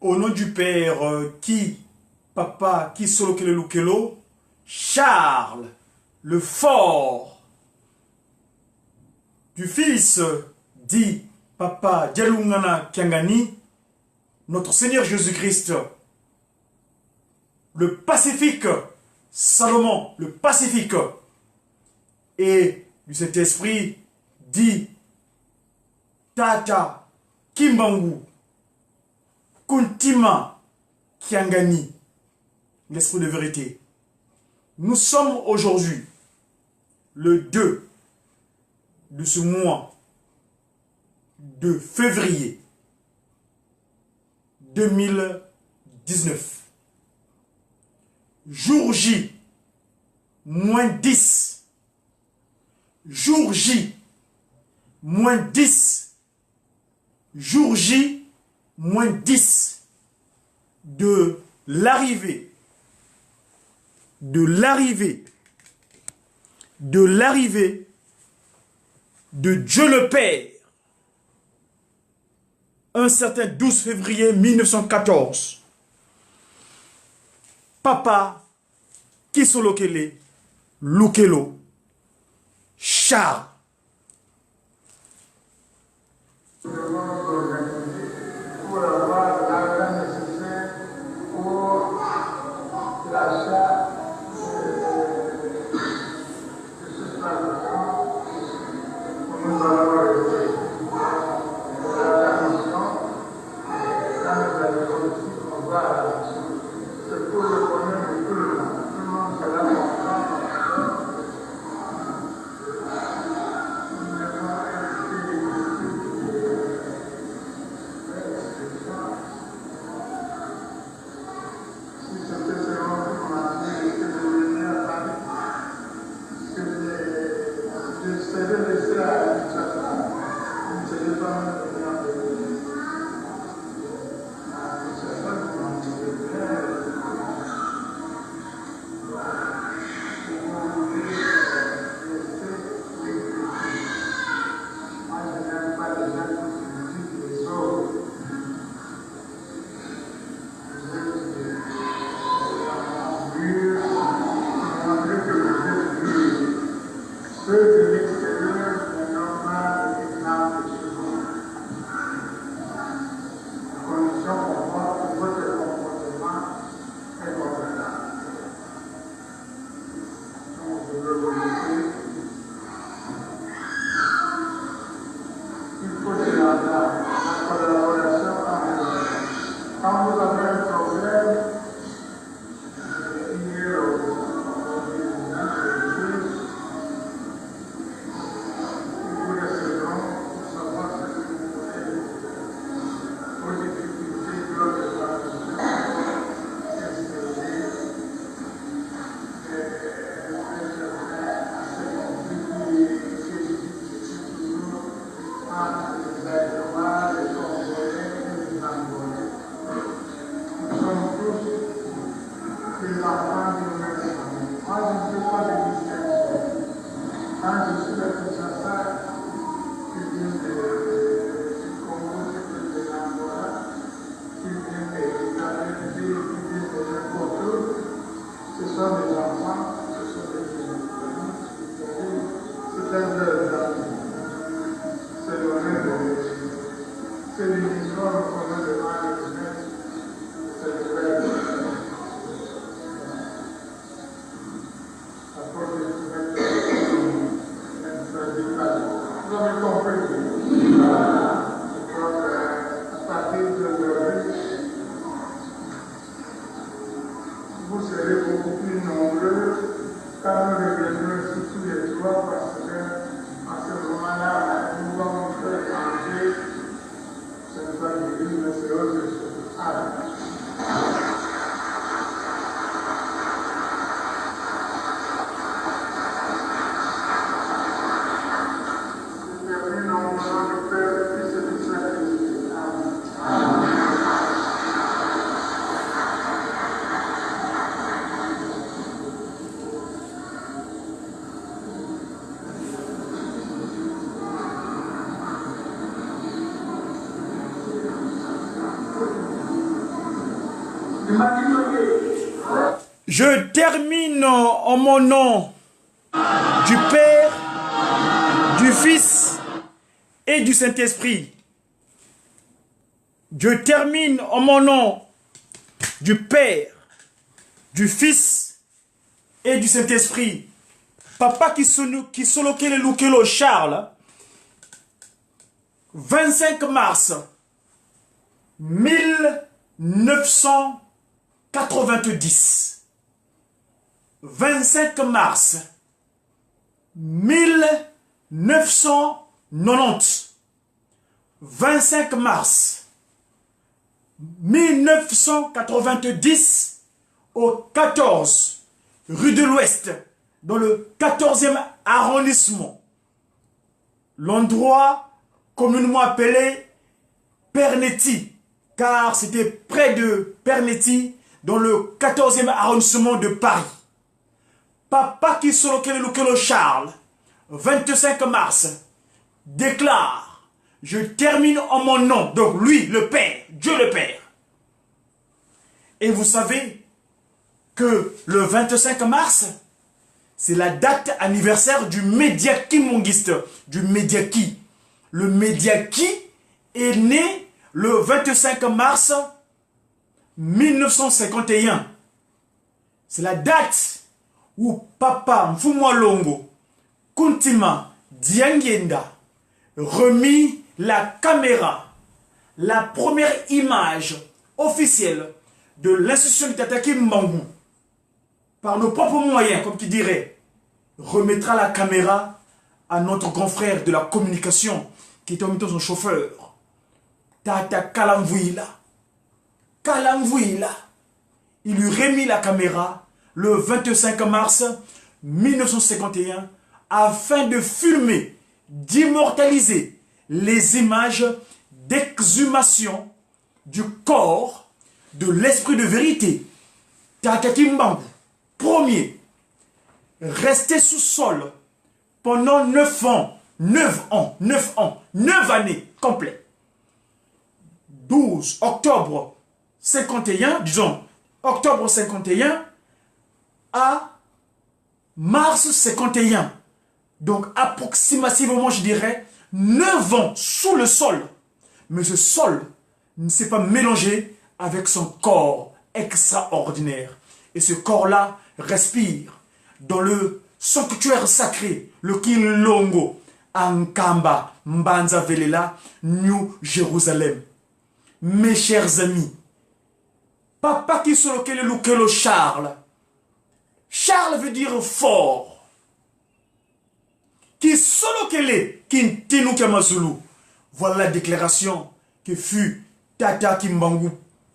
Au nom du Père, Papa, qui Solokele Lukelo, Charles, le fort, du Fils, dit Papa Dialungana Kiangani, notre Seigneur Jésus-Christ, le pacifique, Salomon, le pacifique, et du Saint-Esprit, dit Tata Kimbangu, Kuntima Kiangani, l'Esprit de vérité. Nous sommes aujourd'hui le 2 de ce mois de février 2019. Jour J, moins 10. Jour J, moins 10. Jour J, moins 10 de l'arrivée de Dieu le Père, un certain 12 février 1914. Papa Kisolokele Lukelo Charles. Pour avoir l'argent nécessaire pour l'achat de ce placement pour nous avoir été la mission. Quand nous avons aussi, on va à la mission. C'est pour le bonheur de tout le monde. Tout le monde sera content. Je termine en mon nom du Père, du Fils et du Saint-Esprit. Je termine en mon nom du Père, du Fils et du Saint-Esprit. Papa qui solo le Charles, 25 mars 1990. 25 mars 1990. 25 mars 1990 au 14 rue de l'Ouest, dans le 14e arrondissement. L'endroit communément appelé Pernetti, car c'était près de Pernetti, dans le 14e arrondissement de Paris. Papa qui le Charles, 25 mars, déclare: je termine en mon nom, donc lui, le Père, Dieu le Père. Et vous savez que le 25 mars, c'est la date anniversaire du Médiaki monguiste, du Médiaki. Le Médiaki est né le 25 mars 1951. C'est la date où Papa Mfumwalongo Kuntima Diangenda remit la caméra, la première image officielle de l'institution de Tataki Mbangou, par nos propres moyens, comme tu dirais, remettra la caméra à notre grand frère de la communication, qui était en même temps son chauffeur, Tata Kalamvouila. Kalamvouila. Il lui remet la caméra le 25 mars 1951 afin de filmer, d'immortaliser les images d'exhumation du corps de l'esprit de vérité. Tata Kimbangu, premier, resté sous sol pendant 9 ans, 9 années complètes. 12 octobre 51, disons, octobre 51 à mars 51. Donc approximativement, je dirais, 9 ans sous le sol. Mais ce sol ne s'est pas mélangé avec son corps extraordinaire. Et ce corps-là respire dans le sanctuaire sacré, le Kilongo, Ankamba, Mbanza Velela, New Jérusalem. Mes chers amis, Papa qui solo le Charles. Charles veut dire fort. Qui solo qui tenu Kamazulu. Voilà la déclaration que fut Tata Kimbangu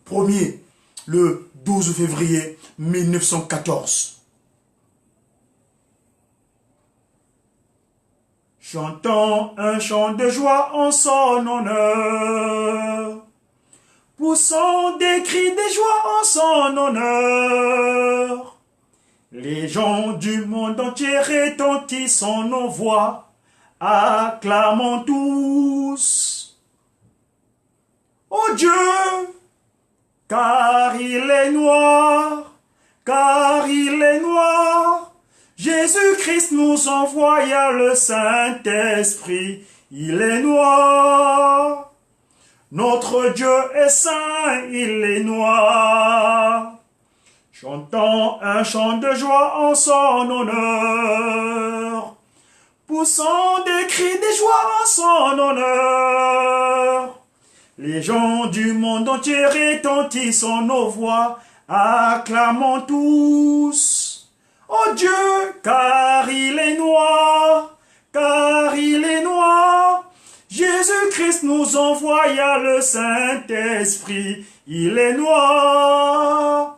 premier le 12 février 1914. Chantons un chant de joie en son honneur. Poussons des cris de joie en son honneur. Les gens du monde entier retentissent nos voix. Acclamons tous. Oh Dieu, car il est noir, car il est noir. Jésus-Christ nous envoya le Saint-Esprit, il est noir. Notre Dieu est saint, il est noir. Chantons un chant de joie en son honneur. Poussons des cris de joie en son honneur. Les gens du monde entier retentissent nos voix. Acclamons tous. Oh Dieu, car il est noir, car il est noir. Jésus-Christ nous envoya le Saint-Esprit, il est noir.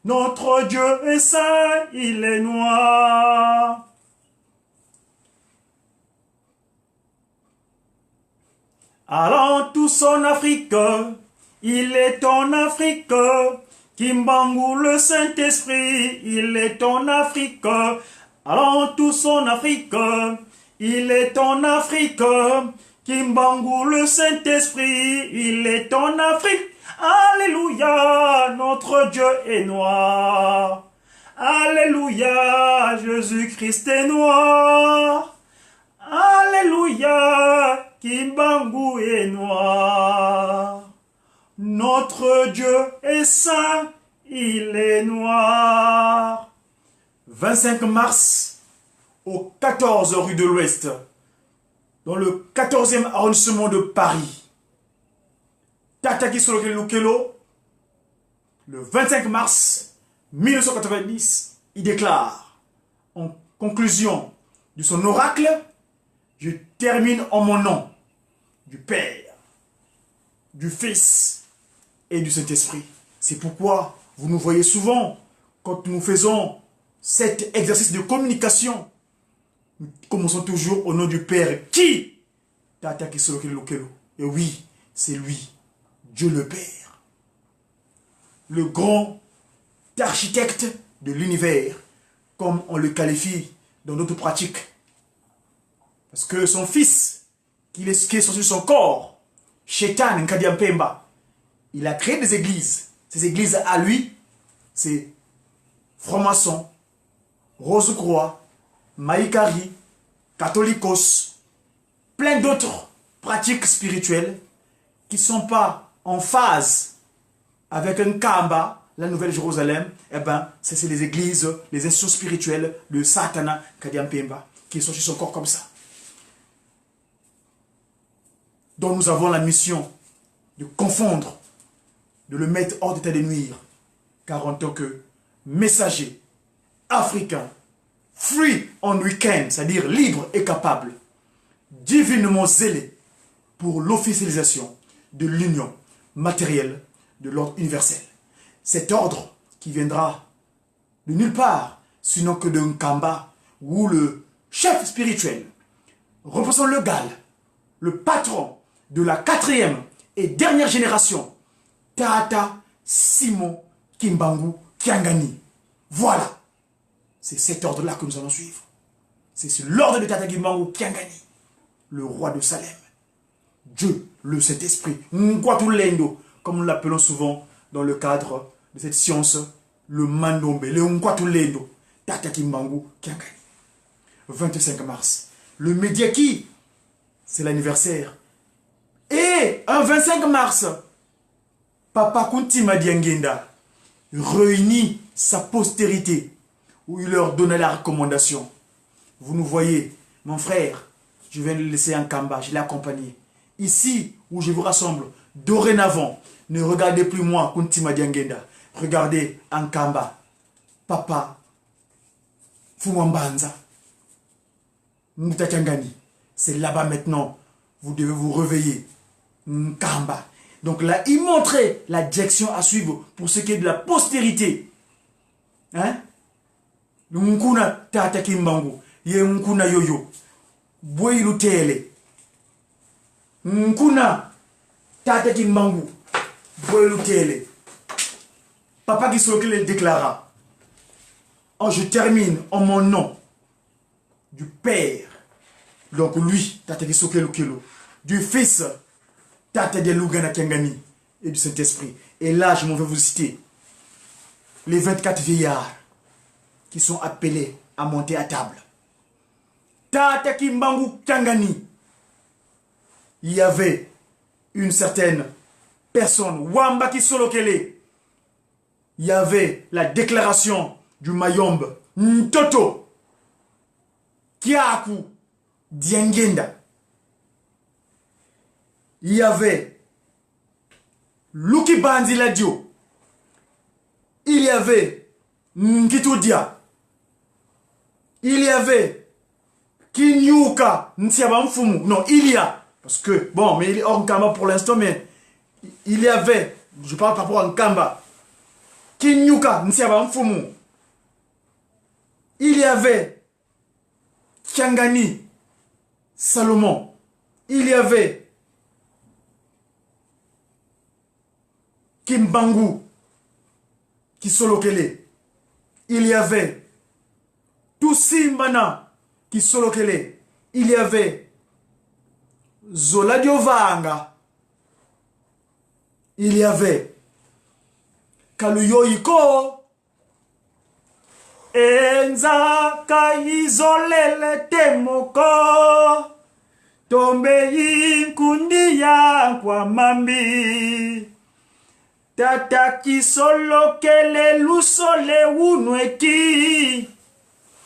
Notre Dieu est saint, il est noir. Allons tous en Afrique, il est en Afrique. Kimbangu le Saint-Esprit, il est en Afrique. Allons tous en Afrique, il est en Afrique. Kimbangu le Saint-Esprit, il est en Afrique. Alléluia, notre Dieu est noir. Alléluia, Jésus-Christ est noir. Alléluia, Kimbangu est noir. Notre Dieu est saint, il est noir. 25 mars, au 14 rue de l'Ouest, dans le 14e arrondissement de Paris. Tataki Solokelo, le 25 mars 1990, il déclare, en conclusion de son oracle, je termine en mon nom, du Père, du Fils et du Saint-Esprit. C'est pourquoi vous nous voyez souvent, quand nous faisons cet exercice de communication, nous commençons toujours au nom du Père. Qui? Tataki Solokelo. Et oui, c'est lui, Dieu le Père, le grand architecte de l'univers, comme on le qualifie dans notre pratique. Parce que son fils, qui est sur son corps, Shetan Nkadia Mpemba, il a créé des églises. Ces églises à lui, c'est franc-maçon, Rose-Croix, Maïkari, Catholicos, plein d'autres pratiques spirituelles qui ne sont pas en phase avec un Kamba, la Nouvelle Jérusalem. Eh bien, c'est les églises, les institutions spirituelles de Satana Nkadia Mpemba qui sont sur son corps comme ça. Donc nous avons la mission de confondre, de le mettre hors d'état de nuire, car en tant que messager africain, free on weekend, c'est-à-dire libre et capable, divinement zélé pour l'officialisation de l'union matérielle de l'ordre universel. Cet ordre qui viendra de nulle part, sinon que d'un Kamba, où le chef spirituel, représentant le Gal, le patron de la 4e et dernière génération, Tata Simon Kimbangu Kiangani. Voilà. C'est cet ordre-là que nous allons suivre. C'est l'ordre de Tata Kimbangu Kiangani, le roi de Salem. Dieu, le Saint-Esprit, Nkwatulendo, comme nous l'appelons souvent dans le cadre de cette science, le Mandombe, le Nkwatulendo, Tata Kimbangu Kiangani. 25 mars. Le Médiaki, c'est l'anniversaire. Et un 25 mars, Papa Kunti Madiangenda réunit sa postérité où il leur donna la recommandation. Vous nous voyez, mon frère, je viens de le laisser en Kamba, je l'ai accompagné. Ici où je vous rassemble, dorénavant, ne regardez plus moi, Kunti Madiangenda, regardez en Kamba, Papa Fumambanza, Moutakangani. C'est là-bas maintenant, vous devez vous réveiller. Nkamba. Donc là, il montrait la direction à suivre pour ce qui est de la postérité. Hein? Nkuna Tata Kimbangu, ye Nkuna Yoyo, Boyilu Tele. Nkuna Tata Kimbangu, Boyilu Tele. Papa Gisokele déclara, oh, je termine en mon nom du Père, donc lui, Tata Gisokele, du Fils, Tata de Lugana Kiangani et du Saint-Esprit. Et là, je m'en vais vous citer les 24 vieillards qui sont appelés à monter à table. Tata Kimbangu Kiangani, il y avait une certaine personne, Wamba Kisolokele. Il y avait la déclaration du Mayombe, Ntoto, Kiaku, Diangenda. Il y avait Luki Bandi Ladio. Il y avait Nkitudia. Il y avait Kinyuka Ntiaba Mfumu. Non, il y a. Parce que, bon, mais il est hors Nkamba pour l'instant, mais il y avait, je parle par rapport à Nkamba, Kinyuka Ntiaba Mfumu. Il y avait Kiangani Salomon. Il y avait Kimbangu Kisolokele. Il y avait Tusimbana Kisolokele. Il y avait Zoladio Vanga. Il y avait kaluyoiko enza kaizolele temoko tombe yinkundi ya kwa mambi tata kisolo kele lusole unweki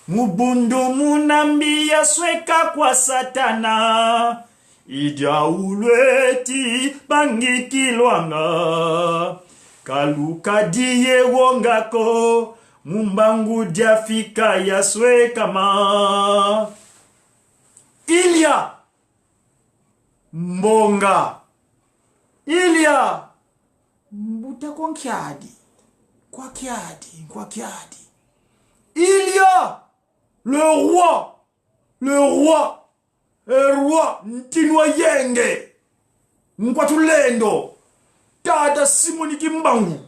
mubundu munambi ya sweka kwa satana ija ulweti bangikilwanga kaluka diye wongako mumbangu diafika ya sweka ma Ilya mbonga Ilya mbuta kwa kiadi Ilya le roi Ntinwa Yenge Nkwatulendo Tata Simoni Kimbangu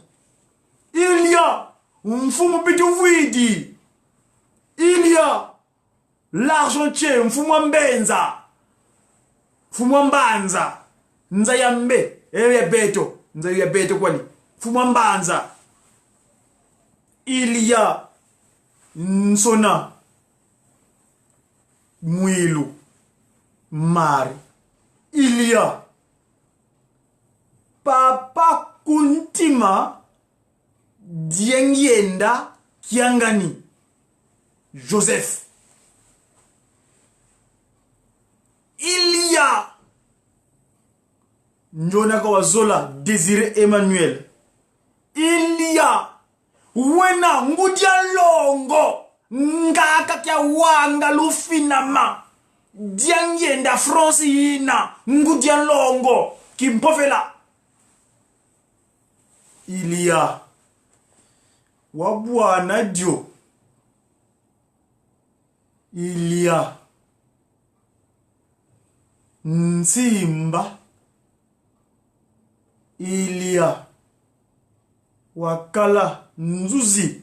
Ilya Mfumu Bituvidi Ilya L'Argentier Mfumu Mbenza Mfumu Mbanza Nzayambe Nzayambe kwani Mfumu Mbanza Ilya Nsona Mwilu Mari Ilya Papa Kuntima Diengienda Kiangani Joseph Ilya Njonaka Wazola Désiré Emmanuel Ilya Wena Ngudia Longo Ngaka Kia Wanga Lufinama Diangienda France yina Ngudia Longo Kimpofela Ilya Wabwana Dio Ilya Nsimba Ilya Wakala Nzuzi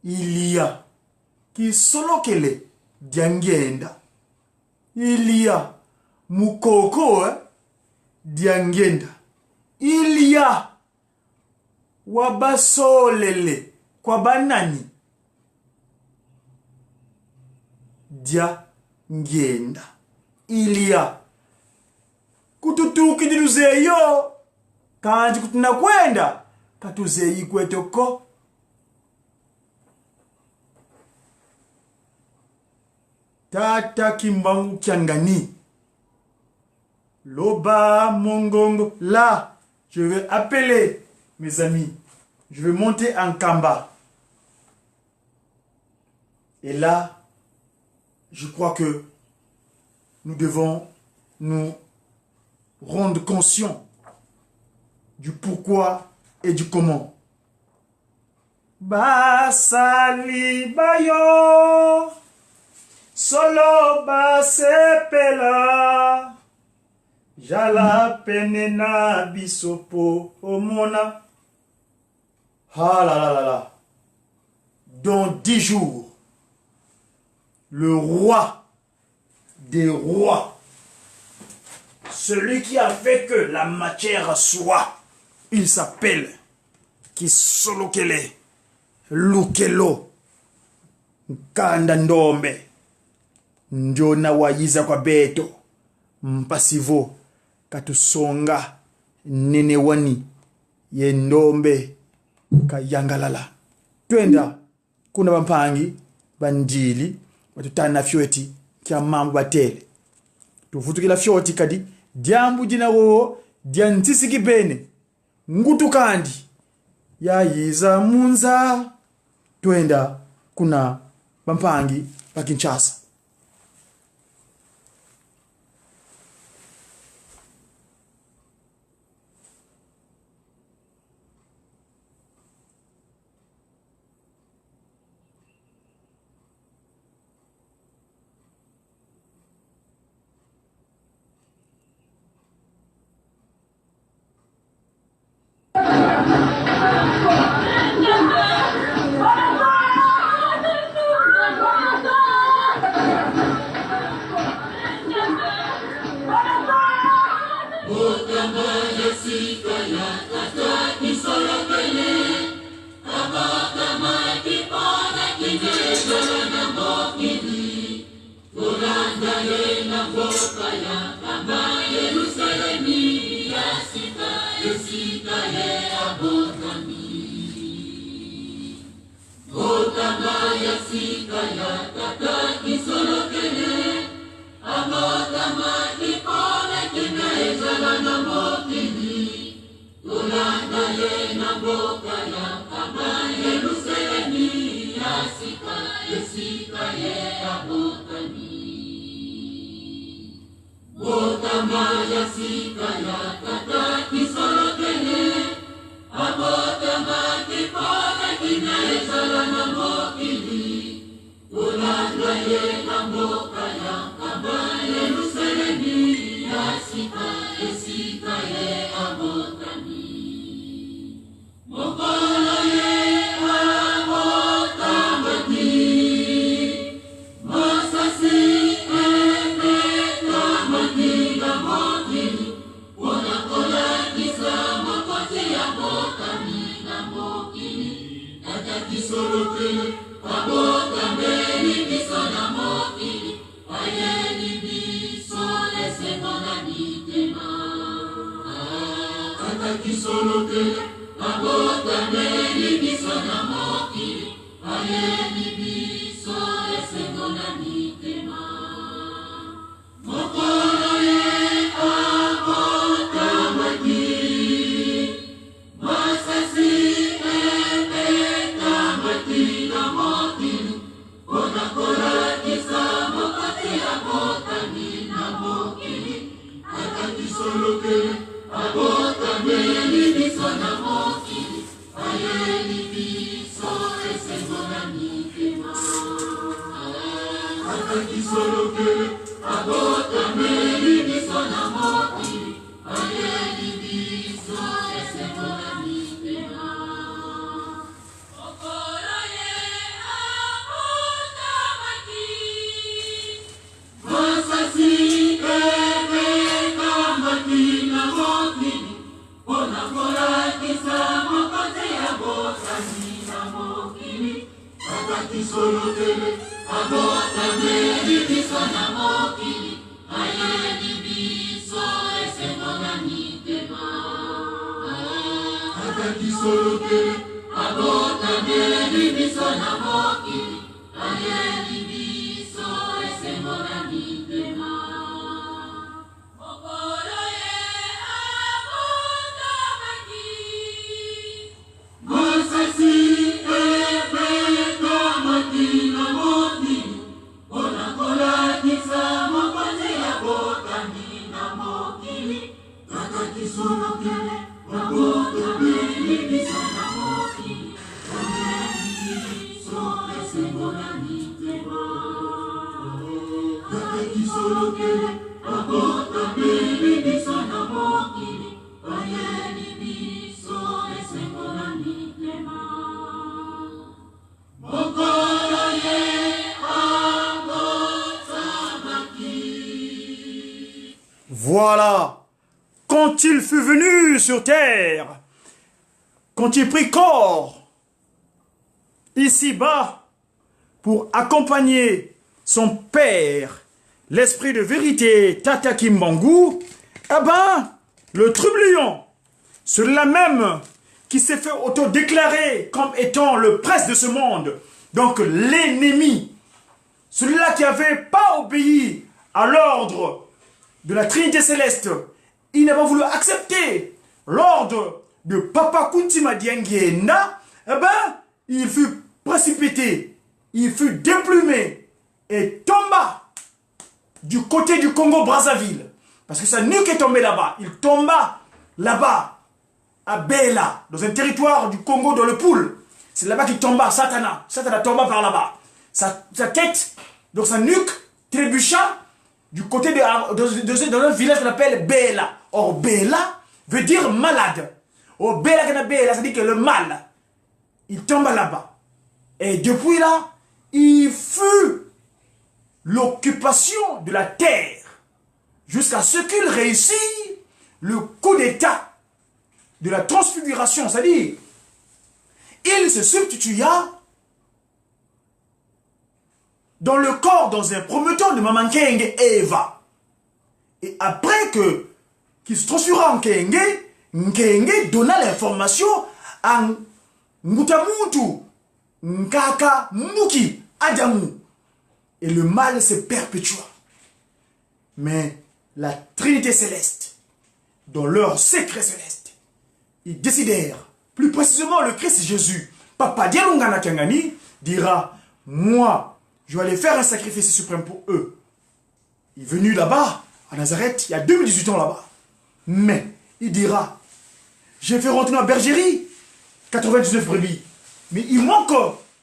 Ilya Kisolokele Diangenda Ilya Mukoko Diangenda Ilya Wabasolele Kwa banani Diangenda Ilya Kututuki diluzeyo Kanji kutunakwenda Katuzeyi kwetoko Tata Kimbangu Kiangani Loba Mongongo. Là, je vais appeler mes amis. Je vais monter en Kamba. Et là, je crois que nous devons nous rendre conscients du pourquoi et du comment. Basali bayo solo basepela jala penena bisopo omona. Ah là là là là. Dans 10 jours, le roi des rois, celui qui a fait que la matière soit, il s'appelle Kisolokele Lukelo Nkanda Ndombe Njona wayiza kwa beto mpasivo katusonga nene wani ye ndombe kayangalala. Twenda kuna bampangi bandili batutana fyoti kya mambo batele tuvutukila fyoti kadi dyambu jinawo dyantisiki bene ngutu kandi yayiza munza. Twenda kuna bampangi bakinchasa. Jessica, Voilà, quand il fut venu sur terre, quand il prit corps ici-bas pour accompagner son père, l'esprit de vérité, Tata Kimbangu, eh ben, le trublion, celui-là même qui s'est fait auto-déclarer comme étant le prince de ce monde, donc l'ennemi, celui-là qui n'avait pas obéi à l'ordre de la Trinité Céleste, il n'a pas voulu accepter l'ordre de Papa Kuntima Diangienda, eh ben, il fut précipité, il fut déplumé et tomba du côté du Congo-Brazzaville. Parce que sa nuque est tombée là-bas. Il tomba là-bas, à Bela, dans un territoire du Congo, dans le Poul. C'est là-bas qu'il tomba, Satana. Satana tomba par là-bas. Sa tête, donc sa nuque, trébucha du côté dans un village qu'on appelle Bela. Or, Bela veut dire malade. Or, Bela, ça dit que le mal, il tomba là-bas. Et depuis là, il fut l'occupation de la terre jusqu'à ce qu'il réussit le coup d'état de la transfiguration. C'est-à-dire, il se substitua dans le corps, dans un premier temps, de Maman Kenge Eva. Et après qu'il se transféra en Kenge, Nkenge donna l'information à Ngutamuntu, Nkaka, Muki, Adamu. Et le mal se perpétua. Mais la Trinité céleste, dans leur secret céleste, ils décidèrent, plus précisément le Christ Jésus, Papa Dialungana Kangani, dira, moi, je vais aller faire un sacrifice suprême pour eux. Il est venu là-bas, à Nazareth, il y a 2018 ans là-bas. Mais, il dira, j'ai fait rentrer dans la bergerie, 99 brebis. Mais il manque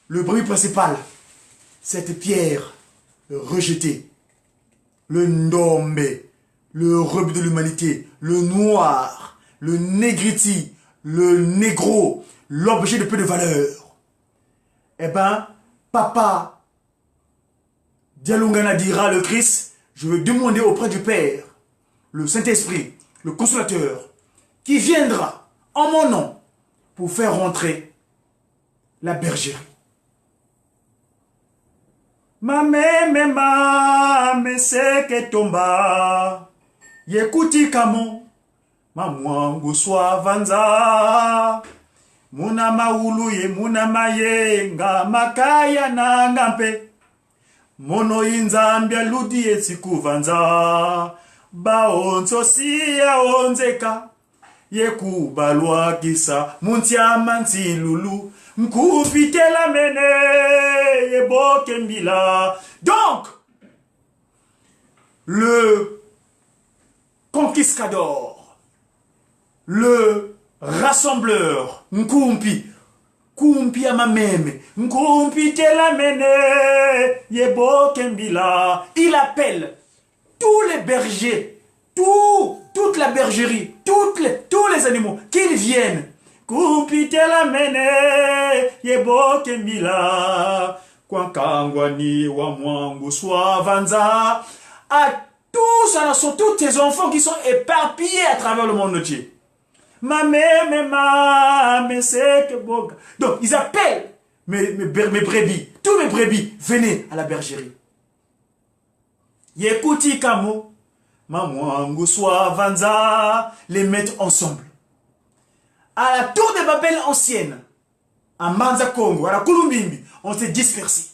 le brebis principal. Cette pierre rejetée. Le ndombe, le rebut de l'humanité, le noir, le négriti, le négro, l'objet de peu de valeur. Eh ben, Papa Dialungana dira le Christ, je vais demander auprès du Père, le Saint-Esprit, le Consolateur, qui viendra en mon nom pour faire rentrer la bergerie. Mame seke tomba yekuti kamo mamwangu swavanza muna maulu ye muna mayenga makaya na ngampe mono inzambia ludi yetsikuvanza baonso siya onzeka yekubalwakisa muntiama ntilulu mkupitela mene yeboke mbila. Donc, le conquistador, le rassembleur, Nkumpi, Kumpi amameme, Nkumpi tela mene yeboke mbila, il appelle tous les bergers, toute la bergerie, tous les animaux, qu'ils viennent. Kumpitela mene yeboke mbila kwa kangwani wa mwangu swavanza. À tous, alors sont tous tes enfants qui sont éparpillés à travers le monde entier. Mame c'est que boga. Donc ils appellent mes brebis, tous mes brebis, venez à la bergerie. Yekuti kamo mamwangu swavanza, les mettre ensemble. À la tour de Babel ancienne, à Manza Congo, à la Kulumbimbi, on s'est dispersé.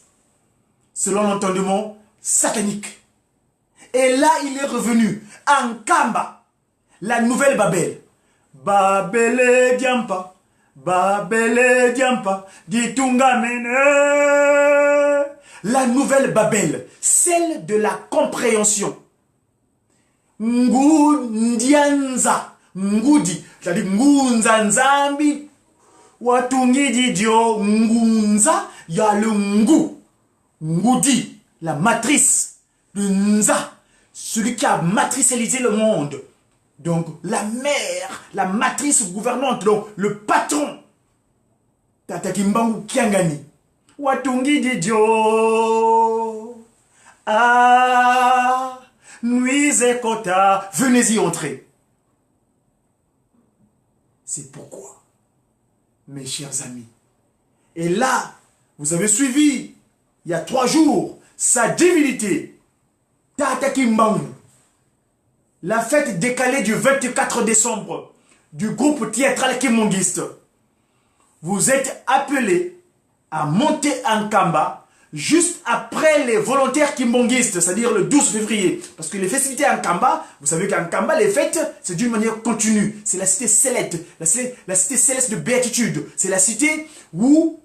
Selon l'entendement satanique. Et là, il est revenu en Kamba, la nouvelle Babel. Babele Diampa, Ditunga Mene. La nouvelle Babel, celle de la compréhension. Ngundianza. Ngudi, c'est-à-dire ngunza nzambi, watungi didio, ngunza, il y a le ngu, ngudi, la matrice, le nza, celui qui a matricialisé le monde. Donc, la mère, la matrice gouvernante, donc le patron, Tatakimbangu Kiangani, watungi didio, ah, nuise kota, venez y entrer. C'est pourquoi, mes chers amis. Et là, vous avez suivi, il y a 3 jours, sa divinité, Tata Kimbangu. La fête décalée du 24 décembre du groupe théâtral kimongiste. Vous êtes appelés à monter en Kamba juste après les volontaires kimbongistes, c'est-à-dire le 12 février. Parce que les festivités en Kamba, vous savez qu'en Kamba, les fêtes, c'est d'une manière continue. C'est la cité céleste, la cité céleste de béatitude. C'est la cité où,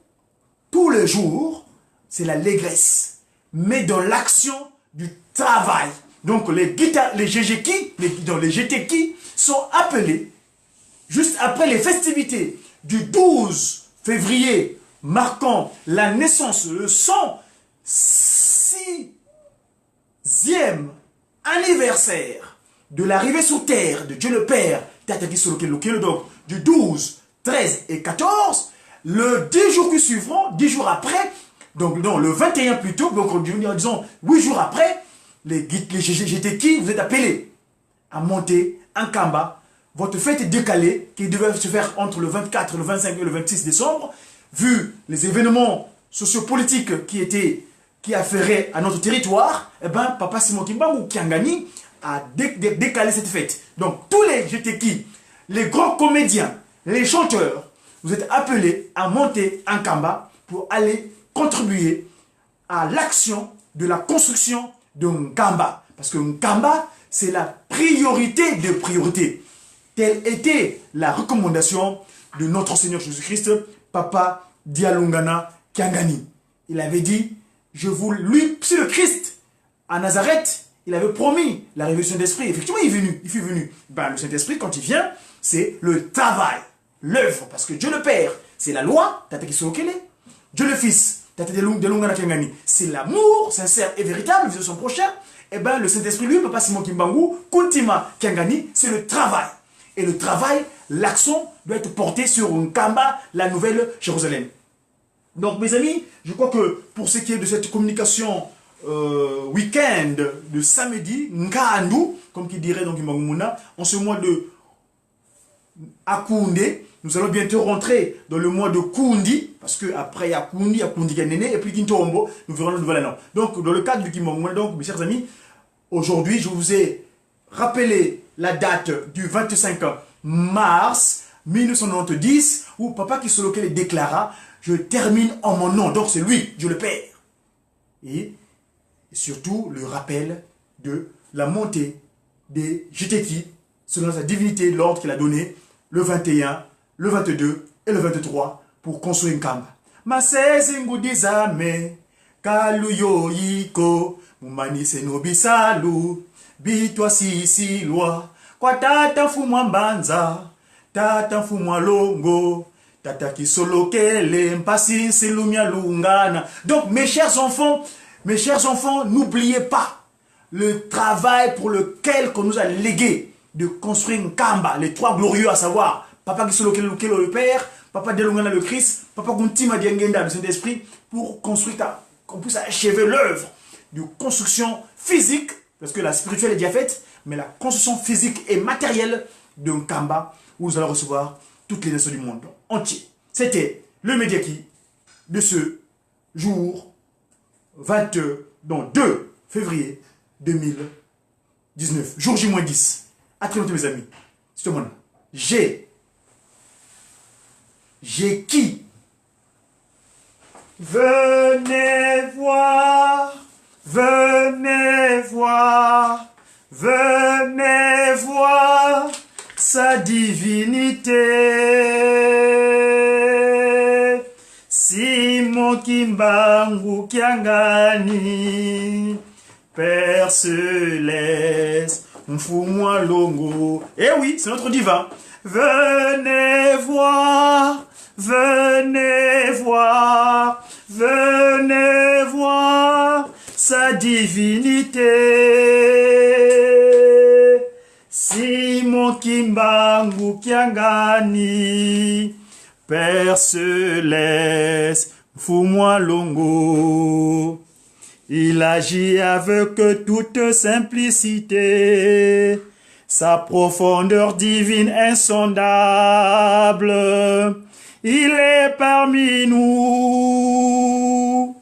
tous les jours, c'est la légresse. Mais dans l'action du travail. Donc les GGK, les GTK sont appelés, juste après les festivités du 12 février, marquant la naissance, le 106e anniversaire de l'arrivée sur terre de Dieu le Père, donc du 12, 13 et 14, le 10 jours qui suivront, 10 jours après, donc non, le 21 plutôt, donc disons 8 jours après, les GTK, vous êtes appelés à monter en Kamba. Votre fête est décalée, qui devait se faire entre le 24, le 25 et le 26 décembre, vu les événements sociopolitiques qui étaient qui afférait à notre territoire, eh ben, Papa Simon Kimbangu Kiangani a décalé cette fête. Donc, tous les GTK, les grands comédiens, les chanteurs, vous êtes appelés à monter en Kamba pour aller contribuer à l'action de la construction de Nkamba. Parce que Nkamba, c'est la priorité de priorité. Telle était la recommandation de notre Seigneur Jésus-Christ, Papa Dialungana Kiangani. Il avait dit, lui, c'est le Christ, à Nazareth, il avait promis la révolution d'esprit. Effectivement, il fut venu. Ben, le Saint-Esprit, quand il vient, c'est le travail, l'œuvre. Parce que Dieu le Père, c'est la loi, Tata Kisokele. Dieu le Fils, Tata Delungana Kiangani, c'est l'amour sincère et véritable vis-à-vis de son prochain. Et ben, le Saint-Esprit, lui, Papa Simon Kimbangu, Kuntima Kiangani, c'est le travail. Et le travail, l'action doit être portée sur Nkamba, la nouvelle Jérusalem. Donc, mes amis, je crois que pour ce qui est de cette communication week-end de samedi, Nkandu, comme qui dirait donc Imangumuna, en ce mois de Akounde, nous allons bientôt rentrer dans le mois de Kundi, parce qu'après il y a Kundi Kanene, et puis Kintombo, nous verrons le nouvel an. Donc, dans le cadre du Kimangumuna, donc, mes chers amis, aujourd'hui, je vous ai rappelé la date du 25 mars 1990, où Papa Kisolokele déclara, je termine en mon nom, donc c'est lui, Dieu le Père. Et surtout le rappel de la montée des GTK selon sa divinité, l'ordre qu'il a donné le 21, le 22 et le 23 pour construire une Nkamba. Masezi ngudizame kaluyo yiko mumani senobisalu bitwa sisi loi kwa tata fumwa mbanza tata fumwa longo tata kisolokele mpasi selumia lungana. Donc mes chers enfants, n'oubliez pas le travail pour lequel qu'on nous a légué de construire une Nkamba, les trois glorieux, à savoir Papa Kisolokele le Père, Papa Delungana le Christ, Papa Kuntima Diengenda le Saint-Esprit, pour construire, qu'on puisse achever l'œuvre de construction physique, parce que la spirituelle est déjà faite, mais la construction physique et matérielle de Nkamba, où nous allons recevoir toutes les nations du monde entier. C'était le Médiaki de ce jour 2 février 2019, jour J-10. À très bientôt mes amis. C'est tout le monde. J'ai qui? Venez voir, venez voir, venez voir sa divinité. Simon Kimbangu Kiangani, Père Céleste, Mfumwa Longo. Eh oui, c'est notre divin. Venez voir, venez voir, venez voir sa divinité. Simon Kimbangu Kiangani, Père Céleste, Mfumwa Longo. Il agit avec toute simplicité, sa profondeur divine insondable. Il est parmi nous,